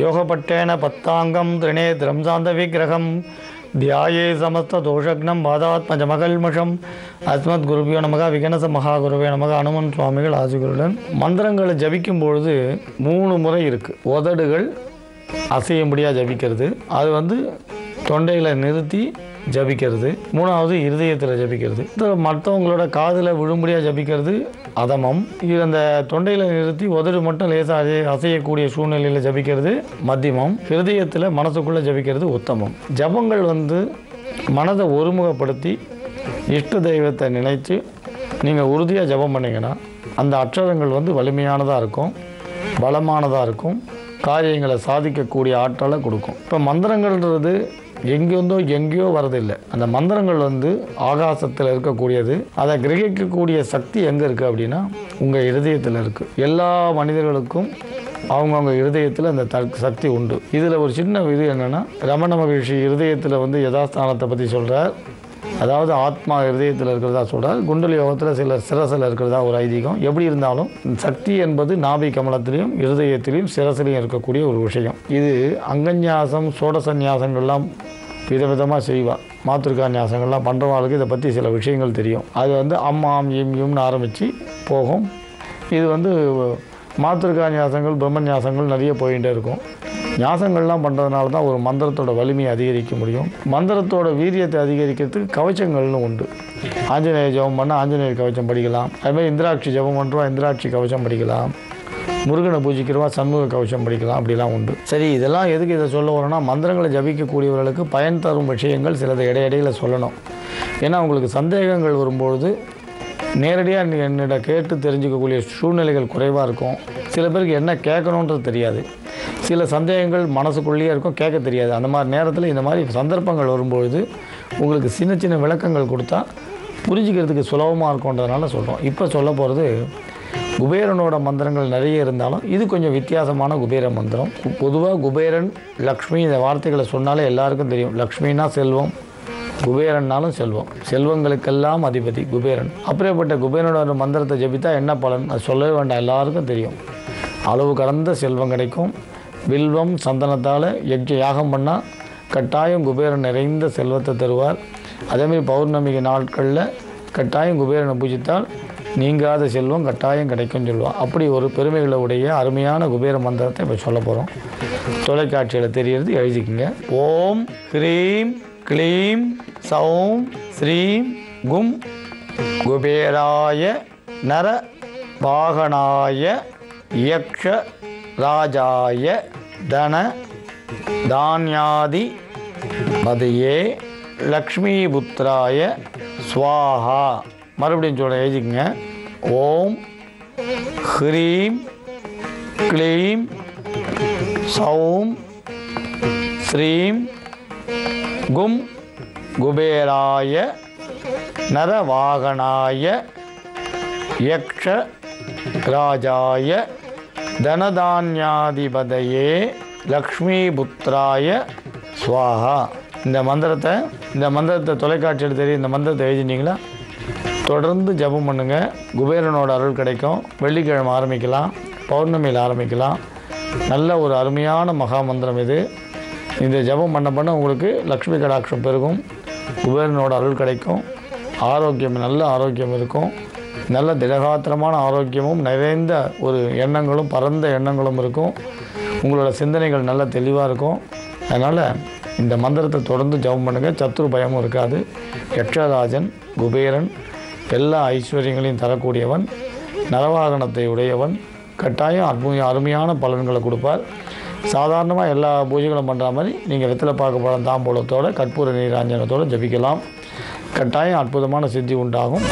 யோகப்பட்டேன பத்தாங்கம் திரிநேத்ரம் சாந்த விக்கிரகம் தியாயே சமஸ்த தோஷக்னம் பாதாத்மஜமகல்மஷம் அஸ்மத் குருபியோ நமக விகனச மகாகுருவே நமக அனுமன் சுவாமிகள் ஆசிகுருடன். மந்திரங்களை ஜபிக்கும் பொழுது 3 முறை இருக்குது. உதடுகள் அசையும்படியாக ஜபிக்கிறது, அது தொண்டையில் நிறுத்தி ஜபிக்கிறது, 3வது இருதயத்தில் ஜபிக்கிறது, மற்றவங்களோட காதில் விழும்படியாக ஜபிக்கிறது அதமம். இது அந்த தொண்டையில் நிறுத்தி உதடு மட்டும் லேசாக அசையக்கூடிய சூழ்நிலையில் ஜபிக்கிறது மத்தியமம். ஹிருதயத்தில் மனசுக்குள்ளே ஜபிக்கிறது உத்தமம். ஜபங்கள் மனதை ஒருமுகப்படுத்தி இஷ்ட தெய்வத்தை நினைத்து நீங்கள் உறுதியாக ஜபம் பண்ணிங்கன்னா அந்த அட்சரங்கள் வலிமையானதாக இருக்கும், பலமானதாக இருக்கும், காரியங்களை சாதிக்கக்கூடிய ஆற்றலை கொடுக்கும். இப்போ மந்திரங்கள்ன்றது எங்கேயோ வரதில்லை. அந்த மந்திரங்கள் ஆகாசத்தில் இருக்கக்கூடியது. அதை கிரகிக்கக்கூடிய சக்தி எங்கே இருக்குது அப்படின்னா உங்கள் இருதயத்தில் இருக்குது. எல்லா மனிதர்களுக்கும் அவங்கவுங்க இருதயத்தில் அந்த சக்தி உண்டு. இதில் ஒரு சின்ன இது என்னென்னா, ரமண மகிழ்ச்சி இருதயத்தில் யதாஸ்தானத்தை பற்றி சொல்கிறார். அதாவது ஆத்மா இருதயத்தில் இருக்கிறதா சொல்கிறார். குண்டலி யோகத்தில் சில சிரசில் இருக்கிறதா ஒரு ஐதீகம். எப்படி இருந்தாலும் சக்தி என்பது நாபி கமலத்திலையும் இருதயத்திலையும் சிரசிலையும் இருக்கக்கூடிய ஒரு விஷயம். இது அங்கன்யாசம் சோடசன்யாசங்கள்லாம் விதவிதமாக செய்வாள். மாத்திருக்கா ஞாசங்கள்லாம் பண்ணுறவாளுக்கு இதை பற்றி சில விஷயங்கள் தெரியும். அது அம்மாம் யும்னு ஆரம்பித்து போகும். இது மாத்திருக்கா ஞாசங்கள் பிரம்மன்யாசங்கள் நிறைய போயிட்டே இருக்கும். ஞாசங்கள்லாம் பண்ணுறதுனால தான் ஒரு மந்திரத்தோட வலிமையை அதிகரிக்க முடியும். மந்திரத்தோட வீரியத்தை அதிகரிக்கிறதுக்கு கவச்சங்கள்னு உண்டு. ஆஞ்சநேய ஜபம் பண்ணால் ஆஞ்சநேயர் கவச்சம் படிக்கலாம். அதுமாதிரி இந்திராட்சி ஜபம் பண்ணுறவா இந்திராட்சி கவச்சம் படிக்கலாம். முருகனை பூஜிக்கிறவா சண்முக கவச்சம் படிக்கலாம். அப்படிலாம் உண்டு. சரி, இதெல்லாம் எதுக்கு இதை சொல்ல வரோன்னா, மந்திரங்களை ஜபிக்கக்கூடியவர்களுக்கு பயன் தரும் விஷயங்கள் சிலதை இடையிடையில் சொல்லணும். ஏன்னா உங்களுக்கு சந்தேகங்கள் வரும்பொழுது நேரடியாக என்னிட கேட்டு தெரிஞ்சுக்கக்கூடிய சூழ்நிலைகள் குறைவாக இருக்கும். சில பேருக்கு என்ன கேட்கணுன்றது தெரியாது. சில சந்தேகங்கள் மனசுக்குள்ளேயே இருக்கும், கேட்க தெரியாது. அந்த மாதிரி நேரத்தில் இந்த மாதிரி சந்தர்ப்பங்கள் வரும்பொழுது உங்களுக்கு சின்ன சின்ன விளக்கங்கள் கொடுத்தா புரிஞ்சிக்கிறதுக்கு சுலபமாக இருக்கும்ன்றதுனால சொல்கிறோம். இப்போ சொல்ல போகிறது குபேரனோட மந்திரங்கள் நிறைய இருந்தாலும் இது கொஞ்சம் வித்தியாசமான குபேர மந்திரம். பொதுவாக குபேரன், லக்ஷ்மி இந்த வார்த்தைகளை சொன்னாலே எல்லாருக்கும் தெரியும். லக்ஷ்மின்னா செல்வம், குபேரன்னாலும் செல்வம், செல்வங்களுக்கெல்லாம் அதிபதி குபேரன். அப்படியேப்பட்ட குபேரனோட மந்திரத்தை ஜபித்தா என்ன பலன் அது சொல்லவே வேண்டாம், எல்லாருக்கும் தெரியும். அளவு கடந்த செல்வம் கிடைக்கும். வில்வம் சந்தனத்தால் யாகம் பண்ணால் கட்டாயம் குபேரன் நிறைந்த செல்வத்தை தருவார். அதேமாதிரி பௌர்ணமிக்கு நாட்களில் கட்டாயம் குபேரனை பூஜித்தால் நீங்காத செல்வம் கட்டாயம் கிடைக்கும்னு சொல்லுவாள். அப்படி ஒரு பெருமைகளை உடைய அருமையான குபேர மந்திரத்தை இப்போ சொல்ல போகிறோம். தொலைக்காட்சியில் தெரிகிறது, எழுதிக்குங்க. ஓம் ஹ்ரீம் க்ளீம் சௌம் ஸ்ரீம் கும் குபேராய நர வாகனாய யக்ஷ ராஜாய தன தான்யாதி பதையே லக்ஷ்மிபுத்திராய ஸ்வாஹா. மறுபடியும் சொல்ல எழுதிக்குங்க. ஓம் ஹ்ரீம் க்ளீம் சௌம் ஸ்ரீம் கும் குபேராய நரவாகனாய யக்ஷ ராஜாய தனதான்யாதிபதையே லக்ஷ்மிபுத்திராய ஸ்வாஹா. இந்த மந்திரத்தை தொலைக்காட்சியில் தெரியும். இந்த மந்திரத்தை எழுதினீங்களா? தொடர்ந்து ஜபம் பண்ணுங்கள். குபேரனோட அருள் கிடைக்கும். வெள்ளிக்கிழமை ஆரம்பிக்கலாம், பௌர்ணமியில் ஆரம்பிக்கலாம். நல்ல ஒரு அருமையான மகா மந்திரம் இது. இந்த ஜபம் பண்ண உங்களுக்கு லக்ஷ்மி கடாட்சம் பெருகும், குபேரனோட அருள் கிடைக்கும், ஆரோக்கியம் நல்ல ஆரோக்கியம் இருக்கும், நல்ல திடகாத்திரமான ஆரோக்கியமும் நிறைந்த ஒரு எண்ணங்களும் பரந்த எண்ணங்களும் இருக்கும். உங்களோட சிந்தனைகள் நல்ல தெளிவாக இருக்கும். அதனால் இந்த மந்திரத்தை தொடர்ந்து ஜபம் பண்ணுங்கள். சத்ரு பயமும் இருக்காது. யக்ஷராஜன் குபேரன் எல்லா ஐஸ்வர்யங்களையும் தரக்கூடியவன், நரவாகனத்தை உடையவன், கட்டாயம் அருமையான பலன்களை கொடுப்பார். சாதாரணமாக எல்லா பூஜைகளும் பண்ணுற மாதிரி நீங்கள் வெற்றிலை பாக்கு பழம் தாம்பூலத்தோடு கற்பூர நீராஞ்சனத்தோடு ஜபிக்கலாம். கட்டாயம் அற்புதமான சித்தி உண்டாகும்.